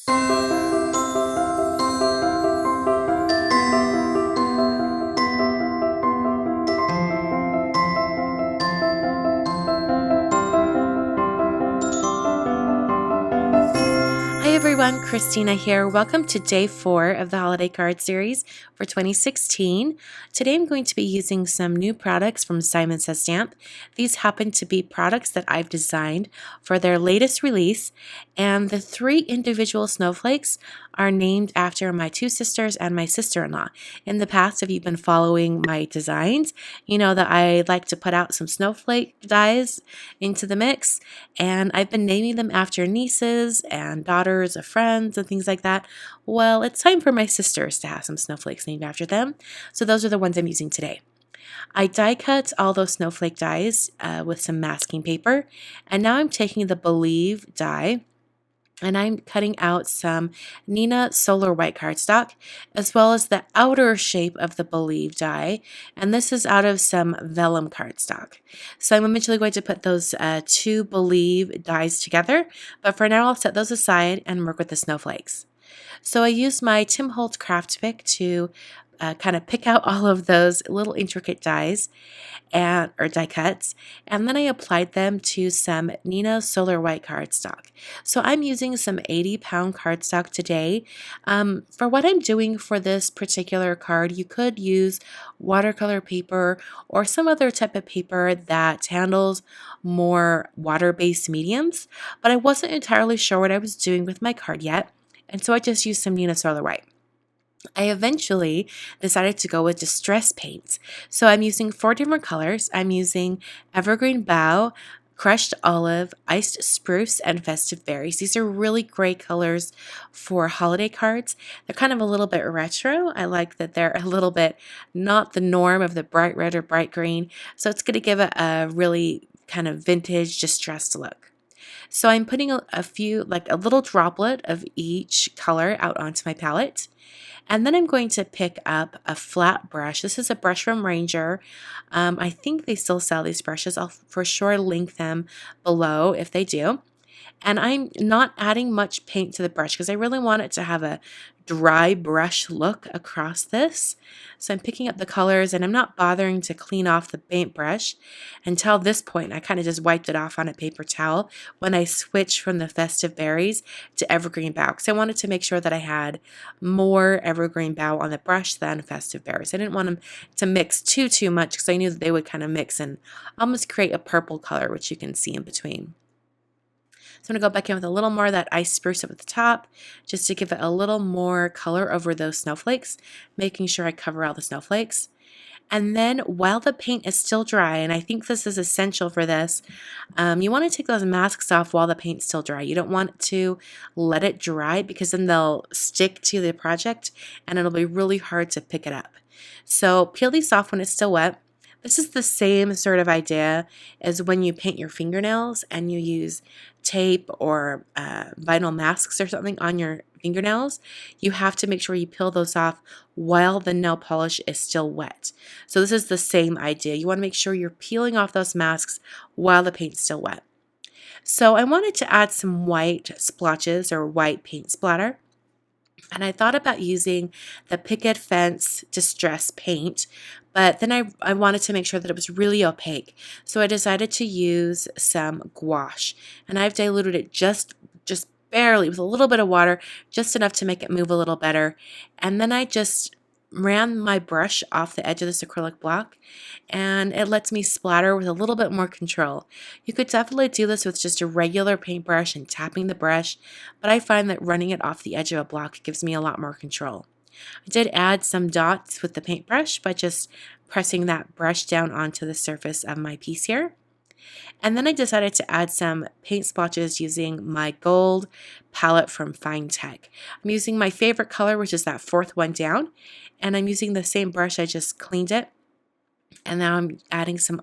Hi everyone, Christina here. Welcome to day 4 of the holiday card series for 2016. Today I'm going to be using some new products from Simon Says Stamp. These happen to be products that I've designed for their latest release, and the 3 individual snowflakes are named after my 2 sisters and my sister-in-law. In the past, if you've been following my designs, you know that I like to put out some snowflake dies into the mix, and I've been naming them after nieces and daughters of friends and things like that. Well, it's time for my sisters to have some snowflakes named after them, so those are the ones I'm using today. I die cut all those snowflake dies with some masking paper, and now I'm taking the Believe die and I'm cutting out some Neenah Solar White cardstock, as well as the outer shape of the Believe die, and this is out of some vellum cardstock. So I'm eventually going to put those 2 Believe dies together, but for now I'll set those aside and work with the snowflakes. So I used my Tim Holtz craft pick to kind of pick out all of those little intricate dies or die cuts, and then I applied them to some Neenah Solar White cardstock. So I'm using some 80-pound cardstock today. For what I'm doing for this particular card, you could use watercolor paper or some other type of paper that handles more water-based mediums, but I wasn't entirely sure what I was doing with my card yet, and so I just used some Neenah Solar White. I eventually decided to go with distress paints. So I'm using 4 different colors. I'm using Evergreen Bough, Crushed Olive, Iced Spruce, and Festive Berries. These are really great colors for holiday cards. They're kind of a little bit retro. I like that they're a little bit not the norm of the bright red or bright green. So it's going to give it a really kind of vintage distressed look. So I'm putting a few, like a little droplet of each color out onto my palette. And then I'm going to pick up a flat brush. This is a brush from Ranger. I think they still sell these brushes. I'll for sure link them below if they do. And I'm not adding much paint to the brush because I really want it to have a dry brush look across this. So I'm picking up the colors and I'm not bothering to clean off the paintbrush. Until this point, I kind of just wiped it off on a paper towel when I switched from the Festive Berries to Evergreen Bough, because I wanted to make sure that I had more Evergreen Bough on the brush than Festive Berries. I didn't want them to mix too much because I knew that they would kind of mix and almost create a purple color, which you can see in between. So I'm going to go back in with a little more of that Iced Spruce up at the top, just to give it a little more color over those snowflakes, making sure I cover all the snowflakes. And then while the paint is still dry, and I think this is essential for this, you want to take those masks off while the paint's still dry. You don't want to let it dry because then they'll stick to the project and it'll be really hard to pick it up. So peel these off when it's still wet. This is the same sort of idea as when you paint your fingernails and you use tape or vinyl masks or something on your fingernails. You have to make sure you peel those off while the nail polish is still wet. So this is the same idea. You want to make sure you're peeling off those masks while the paint's still wet. So I wanted to add some white splotches or white paint splatter. And I thought about using the Picket Fence Distress paint, but then I wanted to make sure that it was really opaque. So I decided to use some gouache, and I've diluted it just barely with a little bit of water, just enough to make it move a little better. And then I just ran my brush off the edge of this acrylic block, and it lets me splatter with a little bit more control. You could definitely do this with just a regular paintbrush and tapping the brush, but I find that running it off the edge of a block gives me a lot more control. I did add some dots with the paintbrush by just pressing that brush down onto the surface of my piece here. And then I decided to add some paint splotches using my gold palette from Finetec. I'm using my favorite color, which is that 4th one down, and I'm using the same brush. I just cleaned it, and now I'm adding some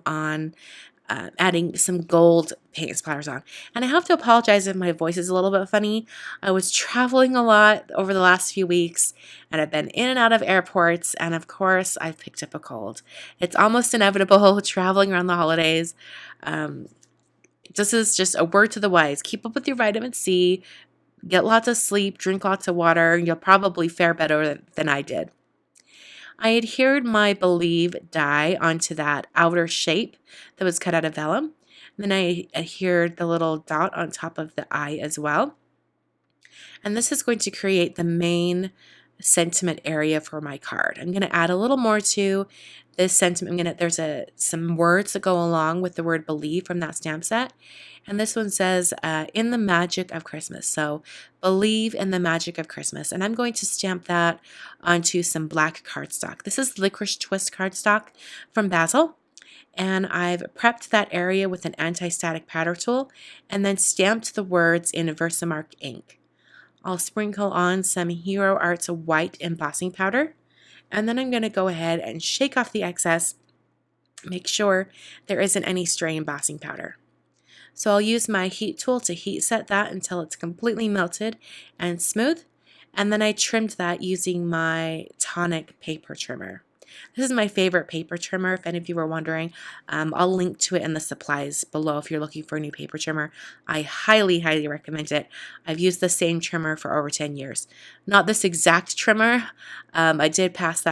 gold paint splatters on. And I have to apologize if my voice is a little bit funny. I was traveling a lot over the last few weeks, and I've been in and out of airports, and of course I've picked up a cold. It's almost inevitable traveling around the holidays. This is just a word to the wise. Keep up with your vitamin C. Get lots of sleep, drink lots of water, and you'll probably fare better than I did. I adhered my Believe die onto that outer shape that was cut out of vellum. And then I adhered the little dot on top of the eye as well. And this is going to create the main sentiment area for my card. I'm going to add a little more to this sentiment. There's some words that go along with the word believe from that stamp set. And this one says, in the magic of Christmas. So believe in the magic of Christmas. And I'm going to stamp that onto some black cardstock. This is Licorice Twist cardstock from Basil. And I've prepped that area with an anti-static powder tool and then stamped the words in Versamark ink. I'll sprinkle on some Hero Arts white embossing powder, and then I'm going to go ahead and shake off the excess, make sure there isn't any stray embossing powder. So I'll use my heat tool to heat set that until it's completely melted and smooth, and then I trimmed that using my Tonic paper trimmer. This is my favorite paper trimmer, if any of you were wondering. I'll link to it in the supplies below if you're looking for a new paper trimmer. I highly, highly recommend it. I've used the same trimmer for over 10 years. Not this exact trimmer. I did pass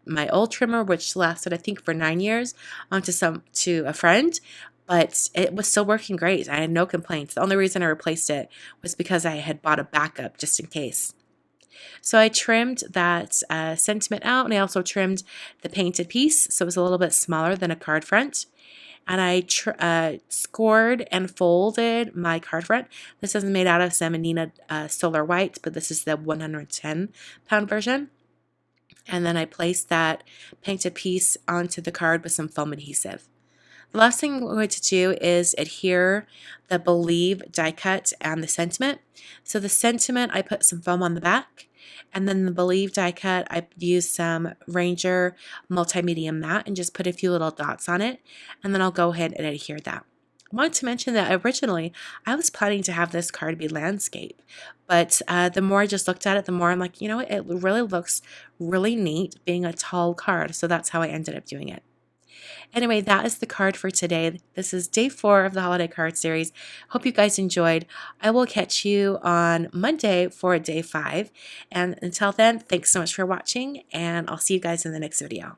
my old trimmer, which lasted, I think, for 9 years, on to a friend. But it was still working great. I had no complaints. The only reason I replaced it was because I had bought a backup just in case. So I trimmed that sentiment out, and I also trimmed the painted piece so it was a little bit smaller than a card front. And I scored and folded my card front. This is made out of some Neenah Solar White, but this is the 110-pound version. And then I placed that painted piece onto the card with some foam adhesive. The last thing we're going to do is adhere the Believe die cut and the sentiment. So the sentiment, I put some foam on the back, and then the Believe die cut, I used some Ranger Multimedia Matte and just put a few little dots on it, and then I'll go ahead and adhere that. I wanted to mention that originally I was planning to have this card be landscape, but the more I just looked at it, the more I'm like, you know what, it really looks really neat being a tall card, so that's how I ended up doing it. Anyway, that is the card for today. This is day 4 of the holiday card series. Hope you guys enjoyed. I will catch you on Monday for day 5. And until then, thanks so much for watching, and I'll see you guys in the next video.